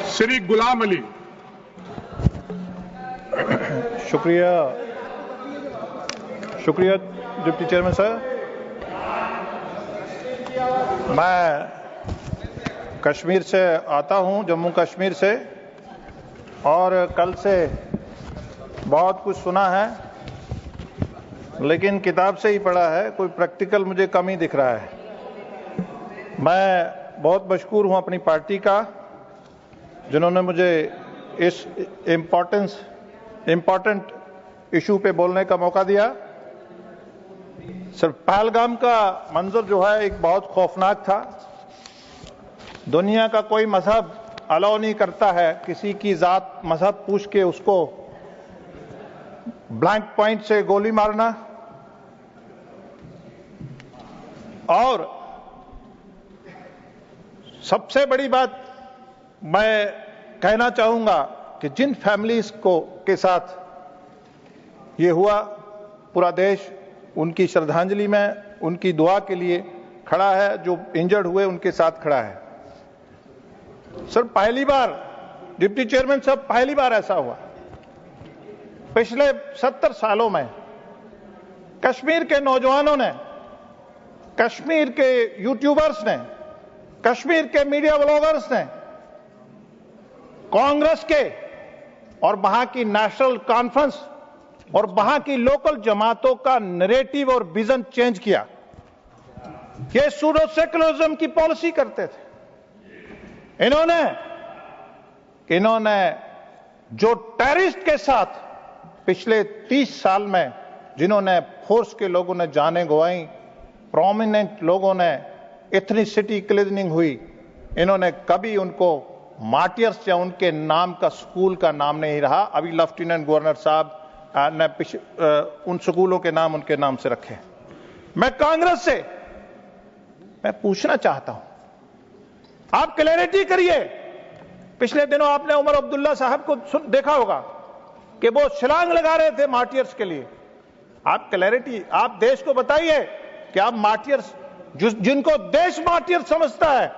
श्री गुलाम अली। शुक्रिया deputy chairman साहब। मैं कश्मीर से आता हूं, जम्मू कश्मीर से, और कल से बहुत कुछ सुना है, लेकिन किताब से ही पढ़ा है, कोई प्रैक्टिकल मुझे कम ही दिख रहा है। मैं बहुत मशकूर हूं अपनी पार्टी का, जिन्होंने मुझे इस इम्पोर्टेंट इशू पे बोलने का मौका दिया। सिर्फ पहलगाम का मंजर जो है एक बहुत खौफनाक था। दुनिया का कोई मजहब अलाउ नहीं करता है किसी की जात मजहब पूछ के उसको ब्लैंक पॉइंट से गोली मारना। और सबसे बड़ी बात मैं कहना चाहूंगा कि जिन फैमिलीज के साथ ये हुआ, पूरा देश उनकी श्रद्धांजलि में, उनकी दुआ के लिए खड़ा है। जो इंजर्ड हुए उनके साथ खड़ा है। सर, पहली बार डिप्टी चेयरमैन साहब, पहली बार ऐसा हुआ पिछले 70 सालों में कश्मीर के नौजवानों ने, कश्मीर के यूट्यूबर्स ने, कश्मीर के मीडिया ब्लॉगर्स ने कांग्रेस के और वहां की नेशनल कॉन्फ्रेंस और वहां की लोकल जमातों का नैरेटिव और विजन चेंज किया। ये सूडो सेकुलरिज्म की पॉलिसी करते थे। इन्होंने जो टेररिस्ट के साथ पिछले 30 साल में जिन्होंने फोर्स के लोगों ने जानें गंवाई, प्रोमिनेंट लोगों ने एथनिसिटी क्लीनिंग हुई, इन्होंने कभी उनको मार्टियर्स या उनके नाम का स्कूल का नाम नहीं रहा। अभी लेफ्टिनेंट गवर्नर साहब ने उन स्कूलों के नाम उनके नाम से रखे। मैं कांग्रेस से मैं पूछना चाहता हूं, आप क्लैरिटी करिए। पिछले दिनों आपने उमर अब्दुल्ला साहब को देखा होगा कि वो छलांग लगा रहे थे मार्टियर्स के लिए। आप क्लैरिटी, आप देश को बताइए कि आप मार्टियर्स, जिनको देश मार्टियर समझता है,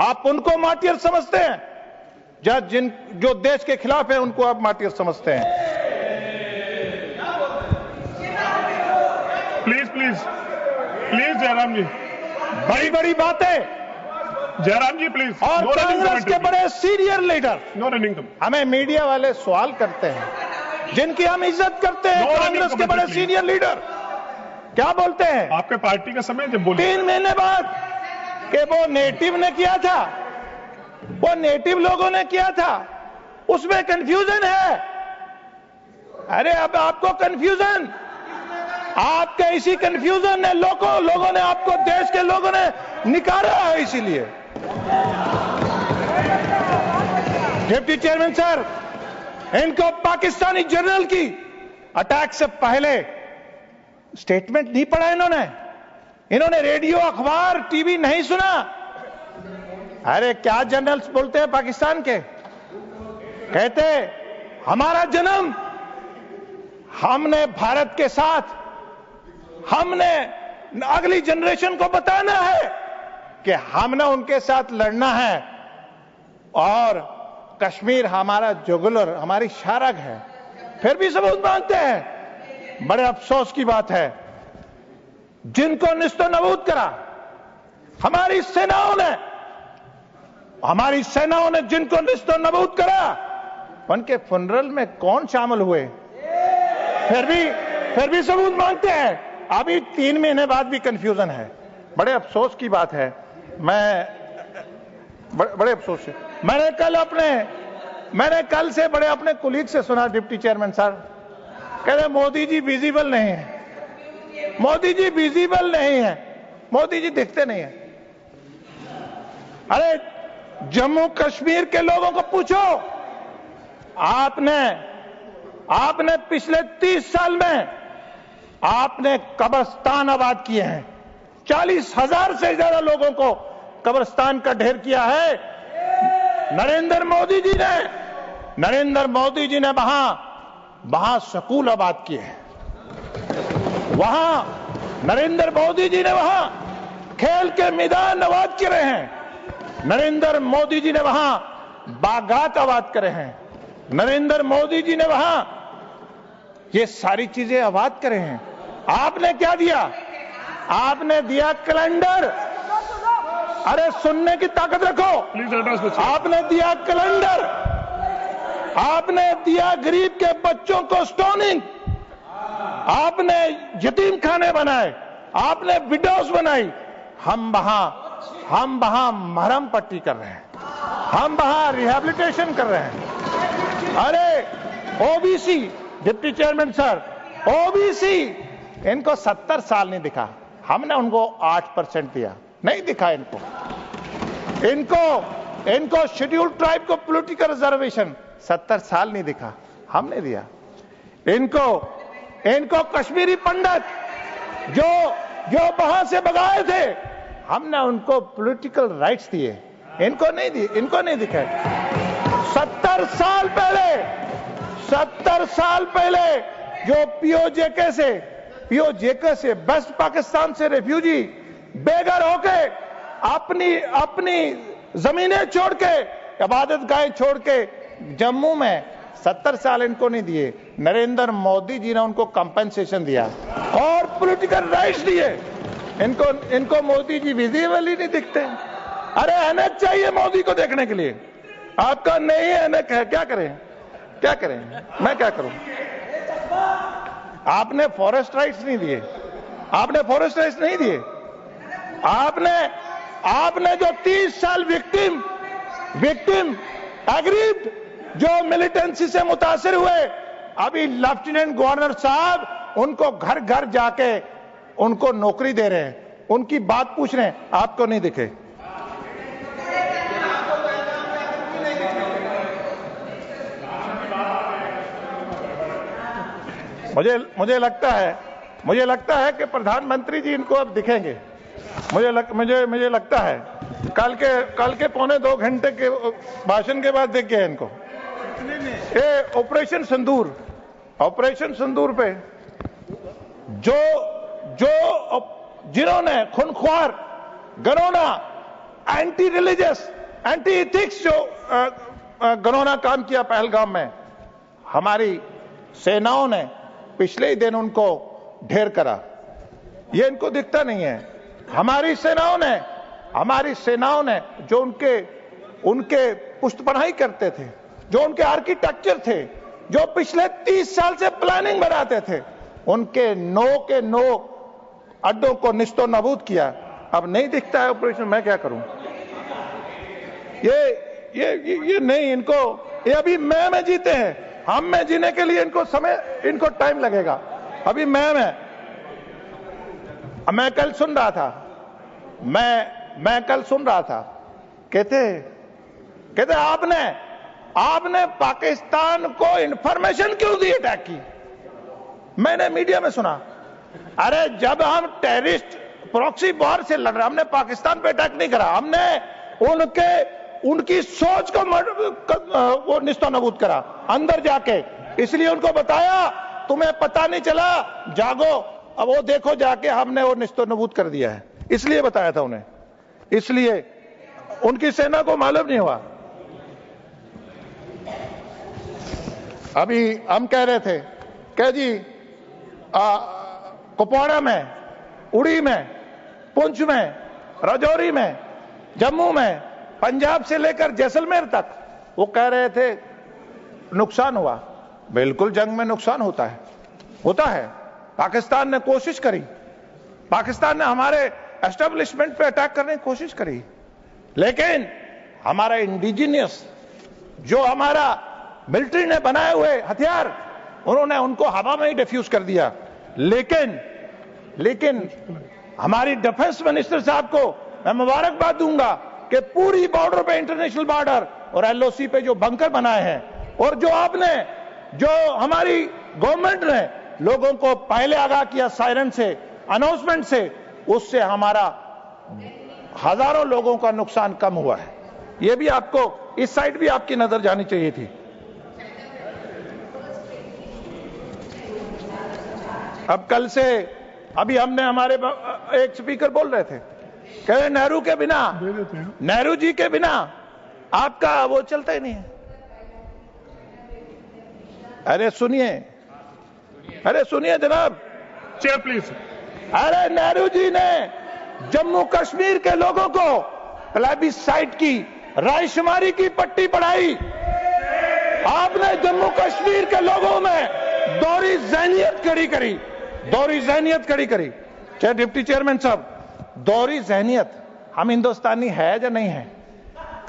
आप उनको मार्टियर समझते हैं, या जो देश के खिलाफ है उनको आप मार्टियर समझते हैं? प्लीज जयराम जी, बड़ी बड़ी बातें। जयराम जी प्लीज। और कांग्रेस के बड़े सीनियर लीडर, नो रनिंग। हमें मीडिया वाले सवाल करते हैं, जिनकी हम इज्जत करते हैं, कांग्रेस के बड़े सीनियर लीडर क्या बोलते हैं? आपके पार्टी का समय जब बोले 3 महीने बाद कि वो नेटिव ने किया था, वो नेटिव लोगों ने किया था, उसमें कंफ्यूजन है। अरे अब आपको कंफ्यूजन, आपके इसी कंफ्यूजन ने लोगों ने आपको, देश के लोगों ने निकाला है। इसीलिए डिप्टी चेयरमैन सर, इनको पाकिस्तानी जनरल की अटैक से पहले स्टेटमेंट नहीं पढ़ा इन्होंने रेडियो, अखबार, टीवी नहीं सुना। अरे क्या जनरल्स बोलते हैं पाकिस्तान के, कहते हमारा जन्म, हमने भारत के साथ, हमने अगली जनरेशन को बताना है कि हमने उनके साथ लड़ना है, और कश्मीर हमारा जुगुलर, हमारी शारग है। फिर भी सबूत मांगते हैं। बड़े अफसोस की बात है, जिनको निस्तो नबूद करा हमारी सेनाओं ने जिनको निस्तो नबूद करा, उनके फनरल में कौन शामिल हुए? फिर भी सबूत मांगते हैं। अभी 3 महीने बाद भी कंफ्यूजन है। बड़े अफसोस की बात है। मैं बड़े अफसोस से मैंने कल से बड़े अपने कुलीग से सुना, डिप्टी चेयरमैन साहब कह रहे मोदी जी विजिबल नहीं है, मोदी जी विजिबल नहीं है, मोदी जी दिखते नहीं है। अरे जम्मू कश्मीर के लोगों को पूछो, आपने पिछले 30 साल में आपने कब्रिस्तान आबाद किए हैं। 40,000 से ज्यादा लोगों को कब्रिस्तान का ढेर किया है। नरेंद्र मोदी जी ने वहां स्कूल आबाद किए हैं। वहां नरेंद्र मोदी जी ने वहां खेल के मैदान आबाद किए हैं। नरेंद्र मोदी जी ने वहां बागात आबाद करे हैं, नरेंद्र मोदी जी ने वहां ये सारी चीजें आबाद करे हैं। आपने क्या दिया? आपने दिया कैलेंडर। अरे सुनने की ताकत रखो। Please address the chair. आपने दिया कैलेंडर, आपने दिया गरीब के बच्चों को स्टोनिंग, आपने यतीम खाने बनाए, आपने विडोज बनाई। हम वहां मरहम पट्टी कर रहे हैं, हम वहां रिहैबिलिटेशन कर रहे हैं। अरे OBC, deputy chairman sir, OBC इनको 70 साल नहीं दिखा, हमने उनको 8% दिया, नहीं दिखा इनको शेड्यूल्ड ट्राइब को पॉलिटिकल रिजर्वेशन 70 साल नहीं दिखा, हमने दिया। इनको कश्मीरी पंडित जो वहां से भगाए थे, हमने उनको पॉलिटिकल राइट्स दिए, इनको नहीं दिखे। 70 साल पहले जो पीओजेके से वेस्ट पाकिस्तान से रेफ्यूजी बेघर होके अपनी जमीनें छोड़ के, इबादत गाहें छोड़ के जम्मू में 70 साल इनको नहीं दिए। नरेंद्र मोदी जी ने उनको कंपेंसेशन दिया और पॉलिटिकल राइट्स दिए। इनको मोदी जी विजिबल ही नहीं दिखते। अरे एनएच चाहिए मोदी को देखने के लिए, आपका नहीं एनएच है, क्या करें मैं क्या करूं? आपने फॉरेस्ट राइट्स नहीं दिए, आपने जो 30 साल विक्टिम एग्रीव्ड जो मिलिटेंसी से मुतासिर हुए, अभी लेफ्टिनेंट गवर्नर साहब उनको घर घर जाके उनको नौकरी दे रहे हैं, उनकी बात पूछ रहे हैं, आपको नहीं दिखे। मुझे लगता है कि प्रधानमंत्री जी इनको अब दिखेंगे। मुझे लगता है कल के 2.25 घंटे के भाषण के बाद दिख गया इनको। ये ऑपरेशन सिंदूर पे जिन्होंने खूनख्वार, घिनौना, एंटी रिलीजियस, एंटी इथिक्स जो घिनौना काम किया पहलगाम में, हमारी सेनाओं ने पिछले ही दिन उनको ढेर करा। ये इनको दिखता नहीं है। हमारी सेनाओं ने जो उनके पुष्टपनाही करते थे, जो उनके आर्किटेक्चर थे, जो पिछले 30 साल से प्लानिंग बनाते थे, उनके नो अड्डों को निस्तो नाबूद किया। अब नहीं दिखता है ऑपरेशन, मैं क्या करूं? ये नहीं, ये अभी में जीते हैं। हम में जीने के लिए इनको टाइम लगेगा। अभी मैं कल सुन रहा था, कहते आपने पाकिस्तान को इंफॉर्मेशन क्यों दी अटैक की? मैंने मीडिया में सुना, अरे जब हम टेररिस्ट प्रॉक्सी वॉर से लड़ रहे, हमने पाकिस्तान पे अटैक नहीं करा, हमने उनकी सोच को वो निस्तोनाबूद करा अंदर जाके। इसलिए उनको बताया, तुम्हें पता नहीं चला, जागो, अब वो देखो जाके, हमने वो निस्तोनाबूद कर दिया है, इसलिए बताया था उन्हें। इसलिए उनकी सेना को मालूम नहीं हुआ। अभी हम कह रहे थे कि जी कुपवाड़ा में, उड़ी में, पुंछ में, राजौरी में, जम्मू में, पंजाब से लेकर जैसलमेर तक, वो कह रहे थे नुकसान हुआ। बिल्कुल जंग में नुकसान होता है। पाकिस्तान ने कोशिश करी, पाकिस्तान ने हमारे एस्टेब्लिशमेंट पे अटैक करने की कोशिश करी, लेकिन हमारा इंडिजिनियस जो हमारा मिलिट्री ने बनाए हुए हथियार, उन्होंने उनको हवा में ही डिफ्यूज कर दिया। लेकिन हमारी डिफेंस मिनिस्टर साहब को मैं मुबारकबाद दूंगा कि पूरी बॉर्डर पे, इंटरनेशनल बॉर्डर और एलओसी पे जो बंकर बनाए हैं, और जो हमारी गवर्नमेंट ने लोगों को पहले आगाह किया सायरन से, अनाउंसमेंट से, उससे हमारा हजारों लोगों का नुकसान कम हुआ है। ये भी आपको, इस साइड भी आपकी नजर जानी चाहिए थी। अब कल से, अभी हमने हमारे एक स्पीकर बोल रहे थे, कह रहे नेहरू जी के बिना आपका वो चलता ही नहीं है। अरे सुनिए जनाब। Chair please. अरे नेहरू जी ने जम्मू कश्मीर के लोगों को प्लेबिसाइट की, रायशुमारी की पट्टी पढ़ाई। आपने जम्मू कश्मीर के लोगों में दोहरी ज़हनियत खड़ी करी। चाहे डिप्टी चेयरमैन साहब, दोहरी ज़हनियत, हम हिंदुस्तानी है या नहीं है?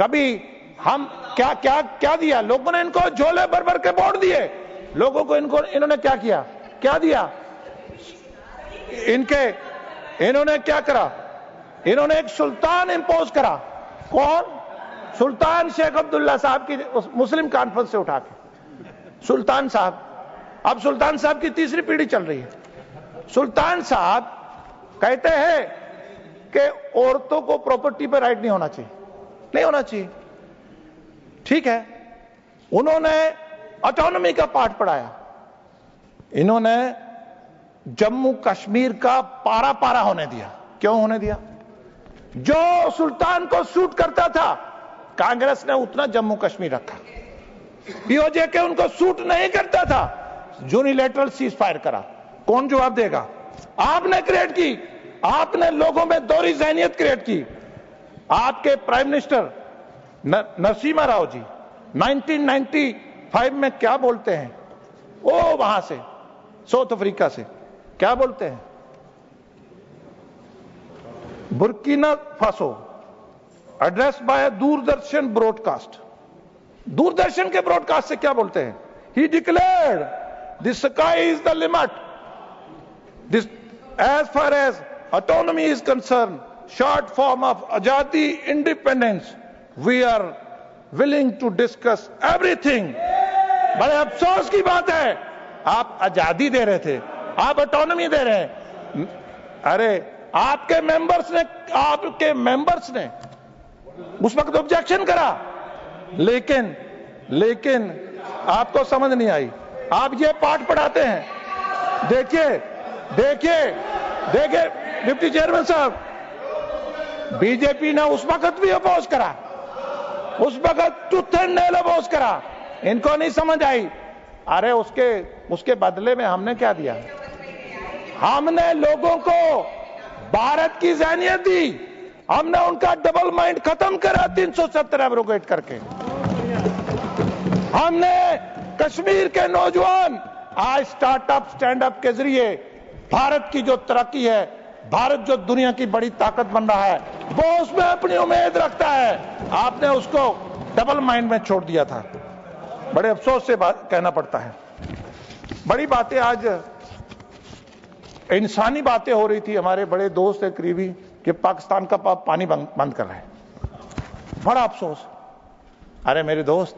कभी हम क्या दिया लोगों ने? इनको झोले भर भर के वोट दिए लोगों को। इन्होंने क्या दिया? इन्होंने क्या करा? इन्होंने एक सुल्तान इंपोज करा। कौन? सुल्तान शेख अब्दुल्ला साहब की मुस्लिम कॉन्फ्रेंस से उठा के सुल्तान साहब। अब सुल्तान साहब की तीसरी पीढ़ी चल रही है। सुल्तान साहब कहते हैं कि औरतों को प्रॉपर्टी पर राइट नहीं होना चाहिए। ठीक है, उन्होंने ऑटोनॉमी का पाठ पढ़ाया। इन्होंने जम्मू कश्मीर का पारा होने दिया। क्यों होने दिया? जो सुल्तान को सूट करता था कांग्रेस ने उतना जम्मू कश्मीर रखा। पीओजे के उनको सूट नहीं करता था, यूनिलैटरल सीज फायर करा। कौन जवाब देगा? आपने क्रिएट की। आपने लोगों में दोहरी ज़हनियत क्रिएट की। आपके प्राइम मिनिस्टर नरसिम्हा राव जी 1995 में क्या बोलते हैं? वो वहां से साउथ अफ्रीका से क्या बोलते हैं? Burkina Faso address by Doordarshan broadcast. Doordarshan के ब्रॉडकास्ट से क्या बोलते हैं? He declared the sky is the limit, this as far as autonomy is concern, short form of azadi independence, we are willing to discuss everything. बड़े अफसोस की बात है, आप आजादी दे रहे थे, आप ऑटोनॉमी दे रहे हैं। अरे आपके मेंबर्स ने उस वक्त ऑब्जेक्शन करा, लेकिन आपको समझ नहीं आई। आप ये पाठ पढ़ाते हैं। देखिए डिप्टी चेयरमैन साहब, बीजेपी ने उस वक्त भी अपोज करा, उस वक्त टूथ एंड नेल अपोज करा। इनको नहीं समझ आई। अरे उसके बदले में हमने क्या दिया? हमने लोगों को भारत की ज़हनियत दी। हमने उनका डबल माइंड खत्म करा 370 एब्रोगेट करके। हमने कश्मीर के नौजवान आज स्टार्टअप स्टैंड अप के जरिए भारत की जो तरक्की है, भारत जो दुनिया की बड़ी ताकत बन रहा है, वो उसमें अपनी उम्मीद रखता है। आपने उसको डबल माइंड में छोड़ दिया था। बड़े अफसोस से कहना पड़ता है। बड़ी बातें आज इंसानी बातें हो रही थी। हमारे बड़े दोस्त है करीबी कि पाकिस्तान का पानी बंद कर रहा है। बड़ा अफसोस। अरे मेरे दोस्त,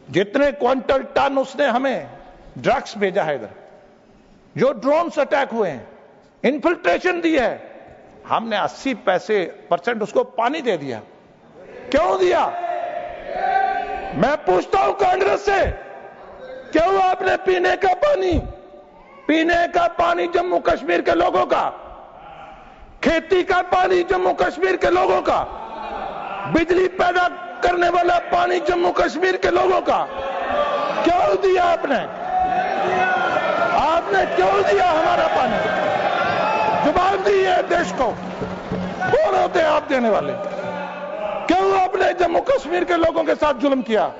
जितने क्विंटल टन उसने हमें ड्रग्स भेजा है इधर, जो ड्रोन्स अटैक हुए हैं, इन्फिल्ट्रेशन दी है, हमने 80% उसको पानी दे दिया। क्यों दिया? मैं पूछता हूं कांग्रेस से, क्यों आपने पीने का पानी जम्मू कश्मीर के लोगों का, खेती का पानी जम्मू कश्मीर के लोगों का, बिजली पैदा करने वाला पानी जम्मू कश्मीर के लोगों का क्यों दिया? आपने क्यों दिया हमारा पानी? जवाब दीजिए देश को। कौन होते हैं आप देने वाले? क्यों आपने जम्मू कश्मीर के लोगों के साथ जुल्म किया?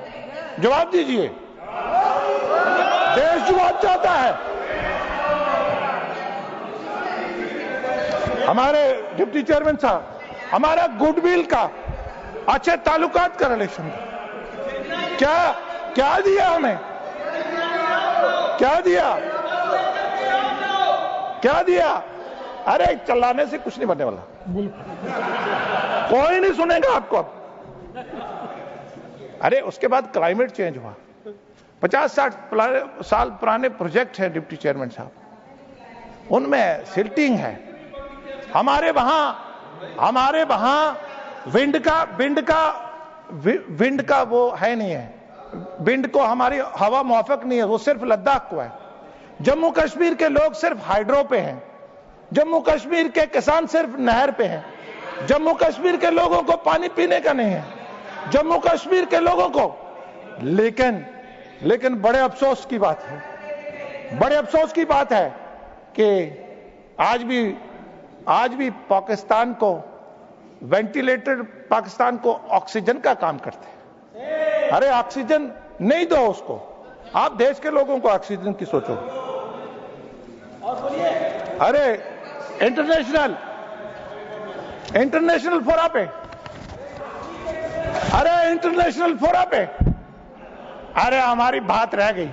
जवाब दीजिए। देश जवाब चाहता है। हमारे डिप्टी चेयरमैन साहब, हमारा गुडविल का, अच्छे ताल्लुकात का रिलेशन क्या दिया हमें? क्या दिया? अरे चिल्लाने से कुछ नहीं बनने वाला, कोई नहीं सुनेगा आपको अब। अरे उसके बाद क्लाइमेट चेंज हुआ। 50-60 साल पुराने प्रोजेक्ट हैं डिप्टी चेयरमैन साहब, उनमें सिल्टिंग है। हमारे वहां विंड का वो है नहीं है। विंड को हमारी हवा मुआफिक नहीं है, वो सिर्फ लद्दाख को है। जम्मू कश्मीर के लोग सिर्फ हाइड्रो पे हैं। जम्मू कश्मीर के किसान सिर्फ नहर पे हैं। जम्मू कश्मीर के लोगों को पानी पीने का नहीं है। जम्मू कश्मीर के लोगों को। लेकिन बड़े अफसोस की बात है, बड़े अफसोस की बात है कि आज भी पाकिस्तान को वेंटिलेटर, पाकिस्तान को ऑक्सीजन का काम करते हैं। अरे ऑक्सीजन नहीं दो उसको, आप देश के लोगों को ऑक्सीजन की सोचो। अरे इंटरनेशनल फोरा पे, अरे हमारी बात रह गई,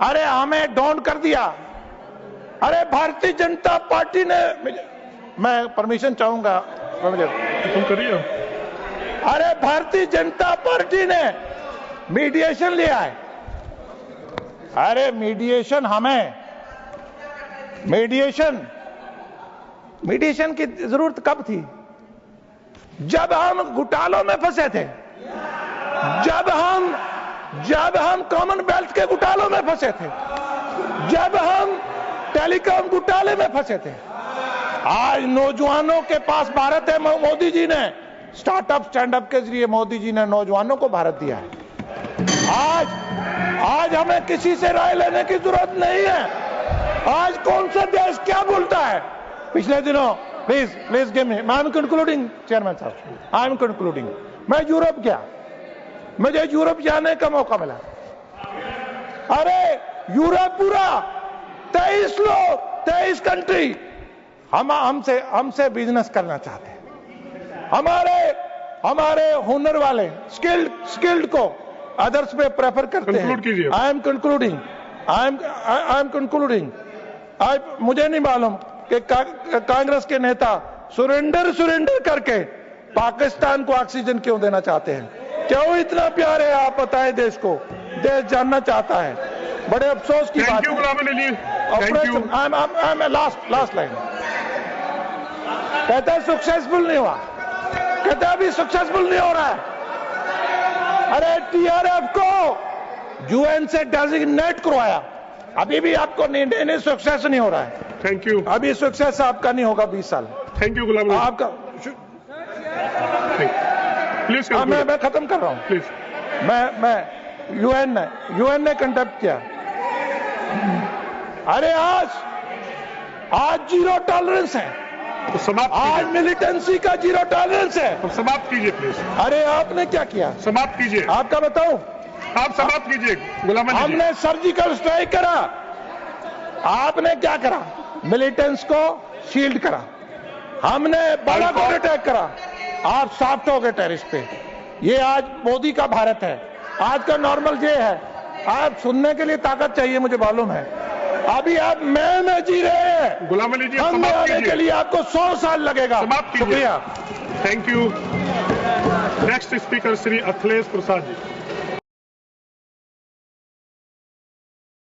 अरे हमें डाउन कर दिया। अरे भारतीय जनता पार्टी ने, मैं परमिशन चाहूंगा, तुम करिए। अरे भारतीय जनता पार्टी ने मीडिएशन लिया है। अरे मीडिएशन की जरूरत कब थी? जब हम घोटालों में फंसे थे, जब हम कॉमनवेल्थ के घोटालों में फंसे थे, जब हम टेलीकॉम घोटाले में फंसे थे। आज नौजवानों के पास भारत है। मोदी जी ने स्टार्टअप स्टैंडअप के जरिए मोदी जी ने नौजवानों को भारत दिया है। आज हमें किसी से राय लेने की जरूरत नहीं है। आज कौन सा देश क्या बोलता है? पिछले दिनों, please give me, I am concluding chairman साहब, आई एम कंक्लूडिंग। मैं यूरोप गया, मुझे यूरोप जाने का मौका मिला। अरे यूरोप पूरा 23 लोग, 23 कंट्री हमसे बिजनेस करना चाहते हैं। हमारे हुनर वाले स्किल्ड को अदर्स पे प्रेफर करते हैं। I am concluding. मुझे नहीं मालूम कि कांग्रेस के नेता सुरेंडर करके पाकिस्तान को ऑक्सीजन क्यों देना चाहते हैं? क्यों इतना प्यार है? आप बताएं देश को, देश जानना चाहता है। बड़े अफसोस की बात है। लास्ट लाइन कहता है सक्सेसफुल नहीं हुआ, कहता है अभी सक्सेसफुल नहीं हो रहा है। अरे टीआरएफ को यूएन से डेजिग्नेट करवाया, अभी भी आपको नहीं सक्सेस नहीं हो रहा है। Thank you. अभी सक्सेस आपका नहीं होगा 20 साल। Thank you Ghulam Nabi. आपका प्लीज मैं खत्म कर रहा हूं। प्लीज। मैं यूएन ने कंडक्ट किया। अरे आज जीरो टॉलरेंस है, तो समाप्त आज मिलिटेंसी का जीरो टॉलरेंस है। तो समाप्त कीजिए प्लीज। अरे आपने क्या किया? समाप्त कीजिए। आपका बताऊं? आप समाप्त कीजिए गुलाम नबी। हमने सर्जिकल स्ट्राइक करा, आपने क्या करा? मिलिटेंट्स को शील्ड करा। हमने बालाकोट अटैक करा, आप सॉफ्ट हो गए टेररिस्ट पे। ये आज मोदी का भारत है। आज का नॉर्मल ये है, आप सुनने के लिए ताकत चाहिए, मुझे मालूम है। अभी आप में जी रहे हैं, गुलाम अली जी हम में समाप्त आने के लिए आपको 100 साल लगेगा। समाप्त कीजिए। शुक्रिया। Thank you. Next speaker Shri Akhilesh Prasad ji.